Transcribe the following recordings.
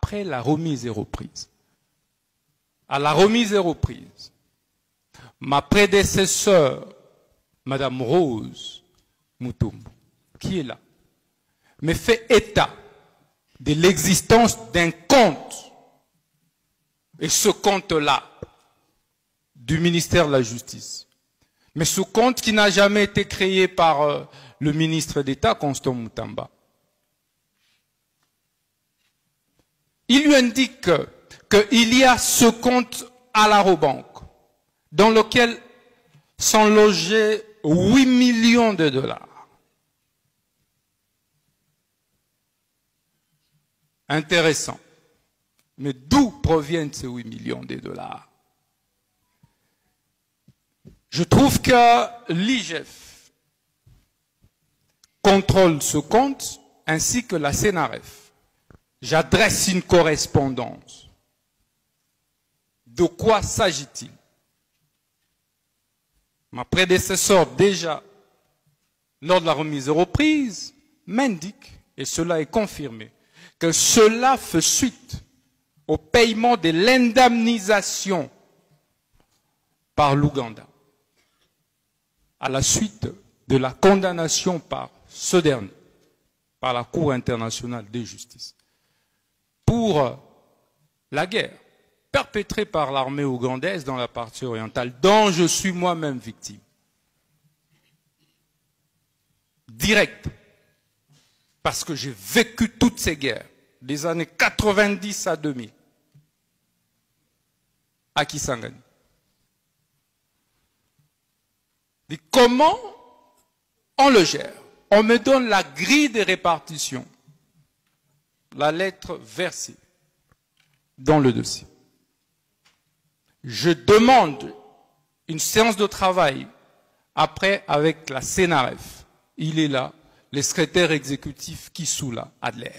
après la remise et reprise. À la remise et reprise, ma prédécesseure, Madame Rose Mutombo, qui est là, me fait état de l'existence d'un compte. Et ce compte-là, du ministère de la Justice. Mais ce compte qui n'a jamais été créé par le ministre d'État, Constant Mutamba. Il lui indique qu'il y a ce compte à l'Arobank, dans lequel sont logés 8 millions de dollars. Intéressant. Mais d'où proviennent ces 8 millions de dollars? Je trouve que l'IGF contrôle ce compte ainsi que la CNRF. J'adresse une correspondance. De quoi s'agit-il? Ma prédécesseur, déjà, lors de la remise et reprise, m'indique, et cela est confirmé, que cela fait suite au paiement de l'indemnisation par l'Ouganda, à la suite de la condamnation par ce dernier, par la Cour internationale de justice, pour la guerre perpétrée par l'armée ougandaise dans la partie orientale, dont je suis moi-même victime. Direct. Parce que j'ai vécu toutes ces guerres, des années 90 à 2000, à Kisangani. Et comment on le gère? On me donne la grille de répartition, la lettre versée dans le dossier. Je demande une séance de travail après avec la CNRF. Il est là, le secrétaire exécutif Kisula Adler,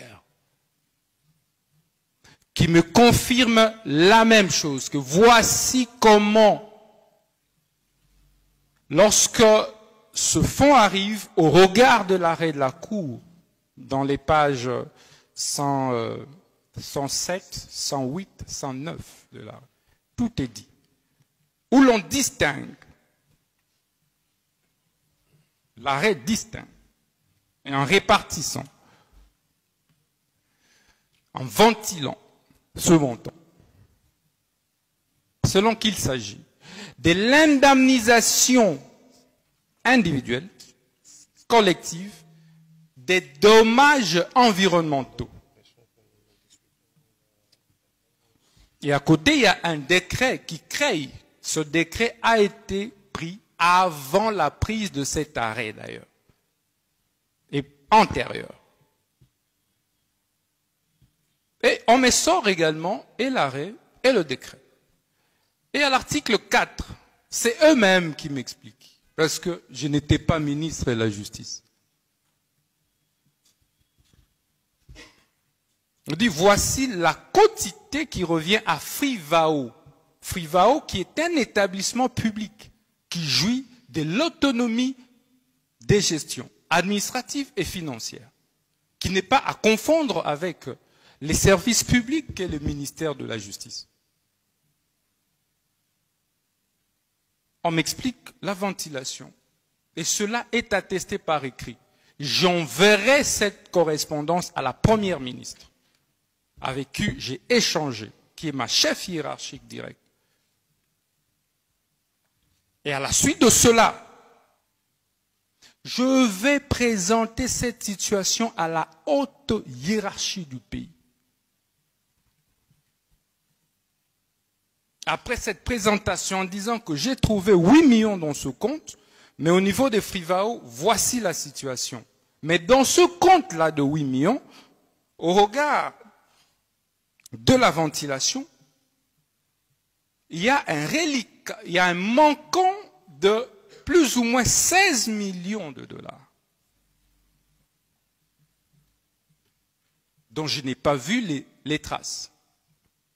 qui me confirme la même chose, que voici comment, lorsque ce fonds arrive au regard de l'arrêt de la Cour, dans les pages 107, 108, 109 de l'arrêt, tout est dit, où l'on distingue, l'arrêt distingue, et en répartissant, en ventilant ce montant, selon qu'il s'agit de l'indemnisation individuelle, collective, des dommages environnementaux. Et à côté, il y a un décret qui crée. Ce décret a été pris avant la prise de cet arrêt d'ailleurs, et antérieur. Et on me sort également et l'arrêt et le décret. Et à l'article 4, c'est eux-mêmes qui m'expliquent, parce que je n'étais pas ministre de la Justice. On dit, voici la quotité qui revient à Frivao. Frivao qui est un établissement public qui jouit de l'autonomie des gestions administratives et financières, qui n'est pas à confondre avec les services publics qu'est le ministère de la Justice. On m'explique la ventilation, et cela est attesté par écrit. J'enverrai cette correspondance à la première ministre, avec qui j'ai échangé, qui est ma chef hiérarchique directe. Et à la suite de cela, je vais présenter cette situation à la haute hiérarchie du pays. Après cette présentation en disant que j'ai trouvé 8 millions dans ce compte, mais au niveau des Frivao, voici la situation. Mais dans ce compte-là de 8 millions, au regard de la ventilation, il y a un reliquat, il y a un manquant de plus ou moins 16 millions de dollars, dont je n'ai pas vu les traces.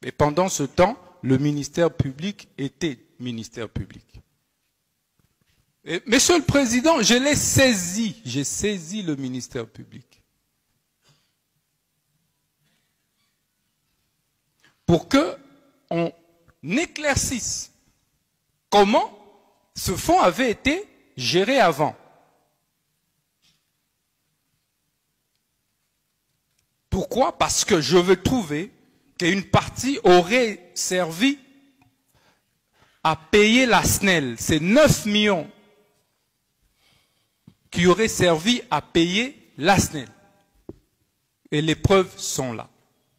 Et pendant ce temps, le ministère public était ministère public. Et, Monsieur le Président, je l'ai saisi, j'ai saisi le ministère public. pour que on éclaircisse comment ce fonds avait été géré avant. Pourquoi? Parce que je veux trouver qu'une partie aurait servi à payer la SNEL. C'est 9 millions qui auraient servi à payer la SNEL. Et les preuves sont là.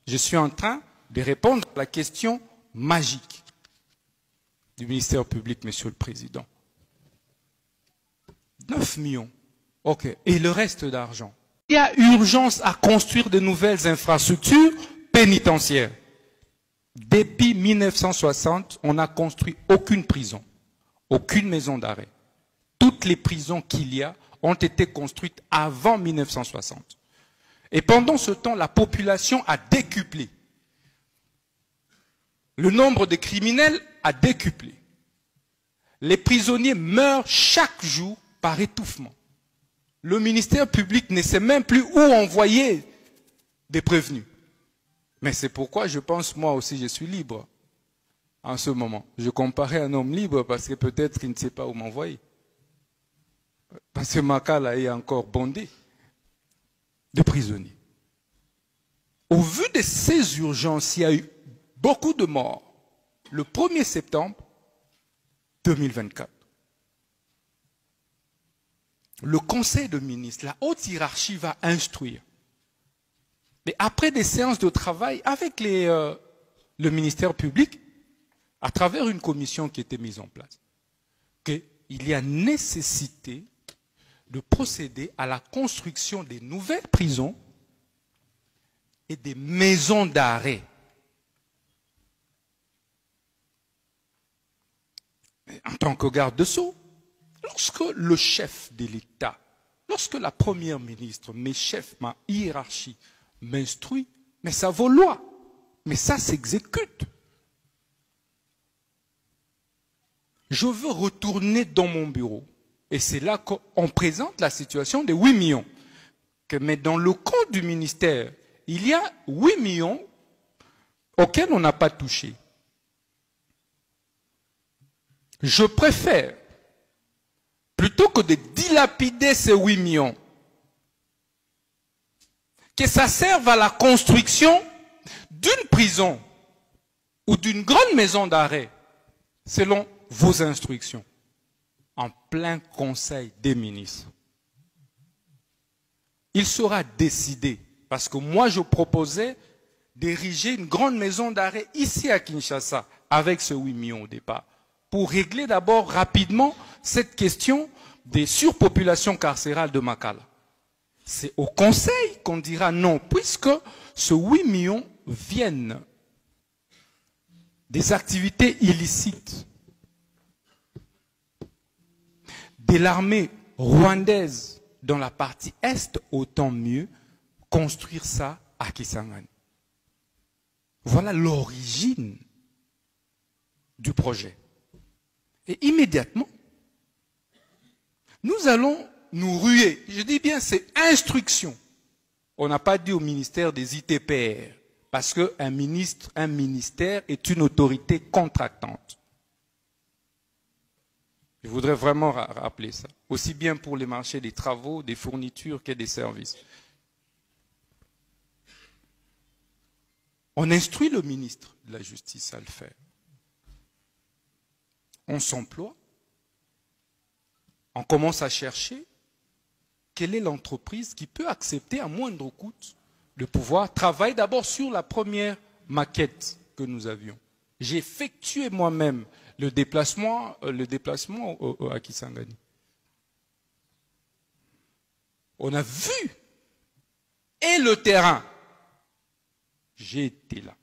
Je suis en train de répondre à la question magique du ministère public, Monsieur le Président. 9 millions. OK. Et le reste d'argent? Il y a urgence à construire de nouvelles infrastructures pénitentiaires. Depuis 1960, on n'a construit aucune prison, aucune maison d'arrêt. Toutes les prisons qu'il y a ont été construites avant 1960. Et pendant ce temps, la population a décuplé. Le nombre de criminels a décuplé. Les prisonniers meurent chaque jour par étouffement. Le ministère public ne sait même plus où envoyer des prévenus. Mais c'est pourquoi je pense, moi aussi, je suis libre en ce moment. Je comparais un homme libre parce que peut-être qu'il ne sait pas où m'envoyer. Parce que Makala est encore bondé de prisonniers. Au vu de ces urgences, il y a eu beaucoup de morts le 1er septembre 2024. Le Conseil de ministres, la haute hiérarchie va instruire. Mais après des séances de travail avec le ministère public, à travers une commission qui était mise en place, qu'il y a nécessité de procéder à la construction des nouvelles prisons et des maisons d'arrêt. En tant que garde-sceau, lorsque le chef de l'État, lorsque la première ministre, mes chefs, ma hiérarchie, m'instruit, mais ça vaut loi, mais ça s'exécute. Je veux retourner dans mon bureau, et c'est là qu'on présente la situation des 8 millions. Mais dans le compte du ministère, il y a 8 millions auxquels on n'a pas touché. Je préfère, plutôt que de dilapider ces 8 millions, que ça serve à la construction d'une prison ou d'une grande maison d'arrêt, selon vos instructions, en plein conseil des ministres. Il sera décidé, parce que moi je proposais d'ériger une grande maison d'arrêt ici à Kinshasa, avec ce 8 millions au départ, pour régler d'abord rapidement cette question des surpopulations carcérales de Makala. C'est au Conseil qu'on dira non, puisque ce 8 millions viennent des activités illicites de l'armée rwandaise dans la partie Est, autant mieux construire ça à Kisangani. Voilà l'origine du projet. Et immédiatement, nous allons nous ruer. Je dis bien, c'est instruction. On n'a pas dit au ministère des ITPR, parce qu'un ministère est une autorité contractante. Je voudrais vraiment rappeler ça, aussi bien pour les marchés des travaux, des fournitures que des services. On instruit le ministre de la Justice à le faire. On s'emploie, on commence à chercher quelle est l'entreprise qui peut accepter à moindre coût de pouvoir travailler d'abord sur la première maquette que nous avions. J'ai effectué moi-même le déplacement à Kisangani. On a vu et le terrain. J'ai été là.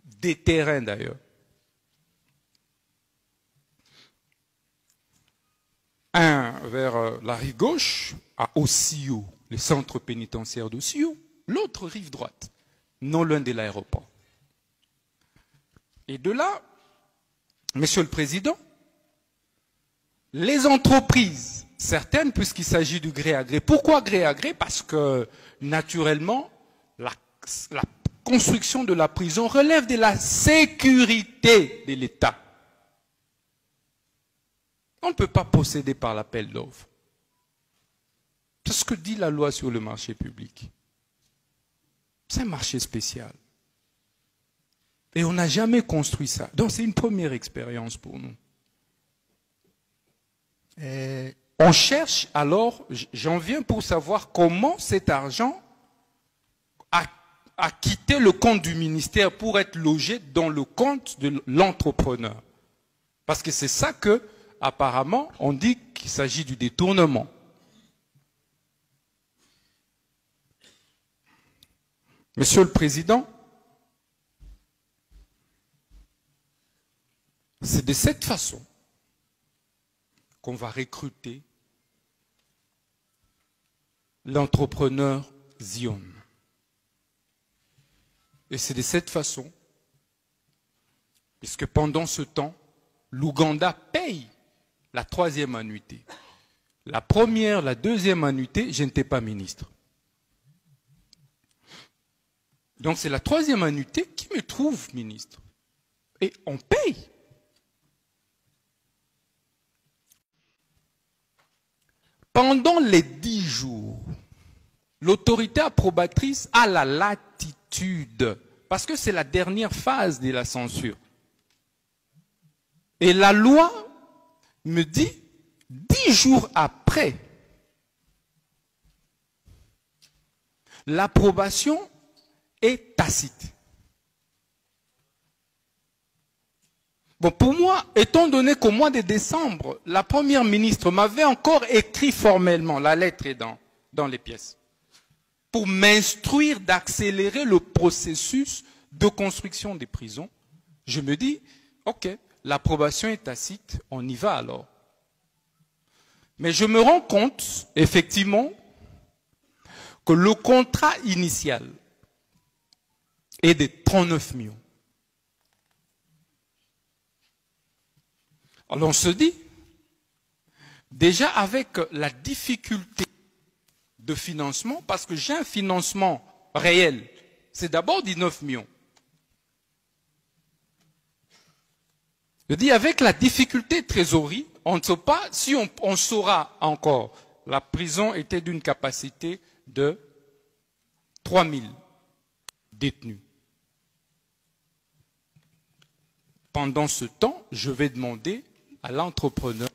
Des terrains d'ailleurs. Un vers la rive gauche, à Osio, le centre pénitentiaire d'Osio, l'autre rive droite, non loin de l'aéroport. Et de là, Monsieur le Président, les entreprises, certaines, puisqu'il s'agit du gré à gré. Pourquoi gré à gré? Parce que, naturellement, la construction de la prison relève de la sécurité de l'État. On ne peut pas procéder par l'appel d'offres. C'est ce que dit la loi sur le marché public. C'est un marché spécial. Et on n'a jamais construit ça. Donc c'est une première expérience pour nous. On cherche alors, j'en viens pour savoir comment cet argent a quitté le compte du ministère pour être logé dans le compte de l'entrepreneur. Parce que c'est ça que, apparemment, on dit qu'il s'agit du détournement. Monsieur le Président, c'est de cette façon qu'on va recruter l'entrepreneur Zion. Et c'est de cette façon, puisque pendant ce temps, l'Ouganda paye la 3e annuité. La première, la 2e annuité, je n'étais pas ministre. Donc c'est la 3e annuité qui me trouve ministre. Et on paye. Pendant les 10 jours, l'autorité approbatrice a la latitude, parce que c'est la dernière phase de la censure. Et la loi me dit, 10 jours après, l'approbation est tacite. Bon, pour moi, étant donné qu'au mois de décembre, la première ministre m'avait encore écrit formellement, la lettre est dans les pièces, pour m'instruire d'accélérer le processus de construction des prisons, je me dis, ok, l'approbation est tacite, on y va alors. Mais je me rends compte, effectivement, que le contrat initial est de 39 millions. Alors on se dit, déjà avec la difficulté de financement, parce que j'ai un financement réel, c'est d'abord 19 millions. Je dis, avec la difficulté de trésorerie, on ne sait pas si on saura encore. La prison était d'une capacité de 3000 détenus. Pendant ce temps, je vais demander à l'entrepreneur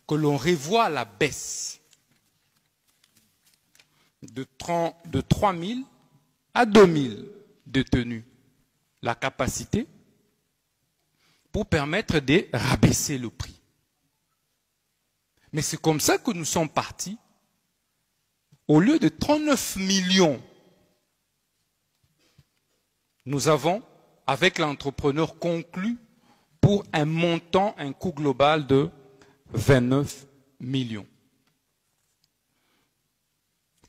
que l'on revoie la baisse de 3000 à 2000 détenus, la capacité, pour permettre de rabaisser le prix. Mais c'est comme ça que nous sommes partis. Au lieu de 39 millions, nous avons, avec l'entrepreneur, conclu pour un montant, un coût global de 29 millions.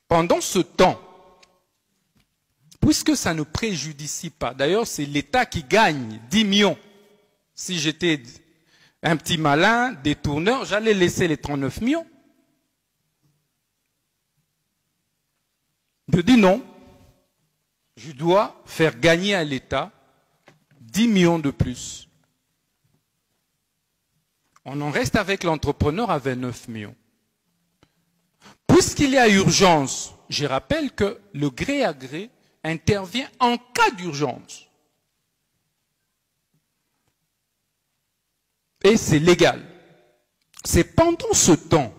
Pendant ce temps, puisque ça ne préjudicie pas, d'ailleurs c'est l'État qui gagne 10 millions. Si j'étais un petit malin, détourneur, j'allais laisser les 39 millions. Je dis non, je dois faire gagner à l'État 10 millions de plus. On en reste avec l'entrepreneur à 29 millions. Puisqu'il y a urgence, je rappelle que le gré à gré intervient en cas d'urgence. Et c'est légal. C'est pendant ce temps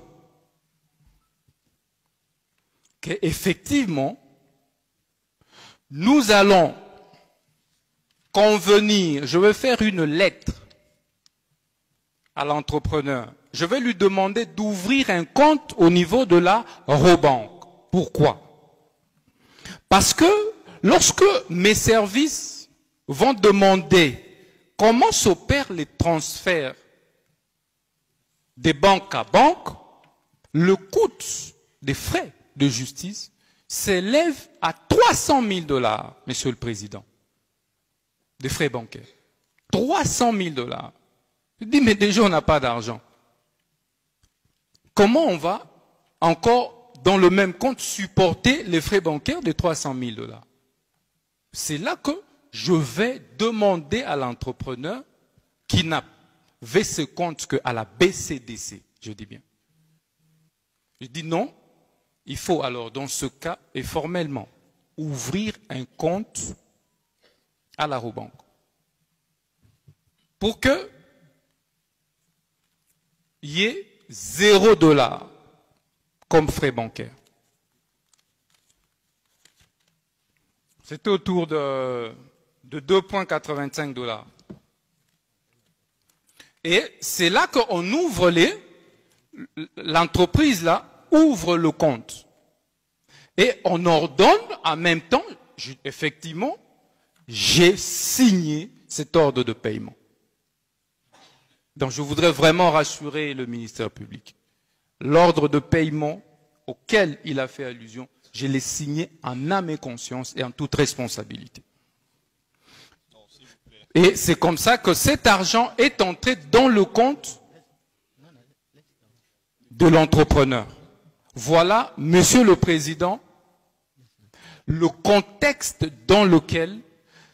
qu'effectivement, nous allons convenir, je vais faire une lettre à l'entrepreneur. Je vais lui demander d'ouvrir un compte au niveau de la Robank. Pourquoi? Parce que lorsque mes services vont demander comment s'opèrent les transferts des banques à banque, le coût des frais de justice s'élève à 300 000 $, Monsieur le Président, des frais bancaires. 300 000 $. Je dis, mais déjà on n'a pas d'argent. Comment on va encore dans le même compte supporter les frais bancaires de 300 000 $? c'est là que je vais demander à l'entrepreneur qui n'avait ce compte qu'à la BCDC, je dis bien. Je dis non, il faut alors dans ce cas, et formellement, ouvrir un compte à la Robank. Pour que il y ait $0 comme frais bancaires. C'était autour de $2,85. Et c'est là qu'on ouvre l'entreprise là ouvre le compte. Et on ordonne en même temps, effectivement, j'ai signé cet ordre de paiement. Donc je voudrais vraiment rassurer le ministère public. L'ordre de paiement auquel il a fait allusion, je l'ai signé en âme et conscience et en toute responsabilité. Et c'est comme ça que cet argent est entré dans le compte de l'entrepreneur. Voilà, Monsieur le Président, le contexte dans lequel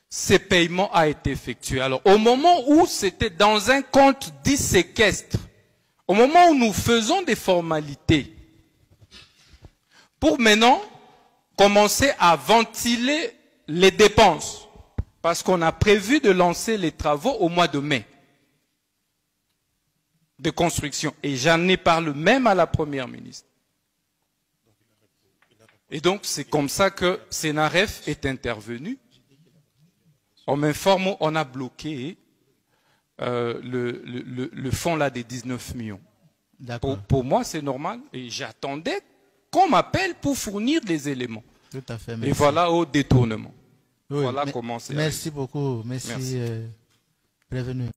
ces paiements a été effectué. Alors, au moment où c'était dans un compte dit séquestre, au moment où nous faisons des formalités, pour maintenant commencer à ventiler les dépenses, parce qu'on a prévu de lancer les travaux au mois de mai de construction. Et j'en ai parlé même à la Première ministre. Et donc, c'est comme ça que Sénaref est intervenu. On m'informe, on a bloqué le fonds là des 19 millions. Pour moi, c'est normal. Et j'attendais qu'on m'appelle pour fournir des éléments. Tout à fait. Merci. Et voilà au détournement. Oui, voilà comment c'est. Merci beaucoup. Merci. Prévenu.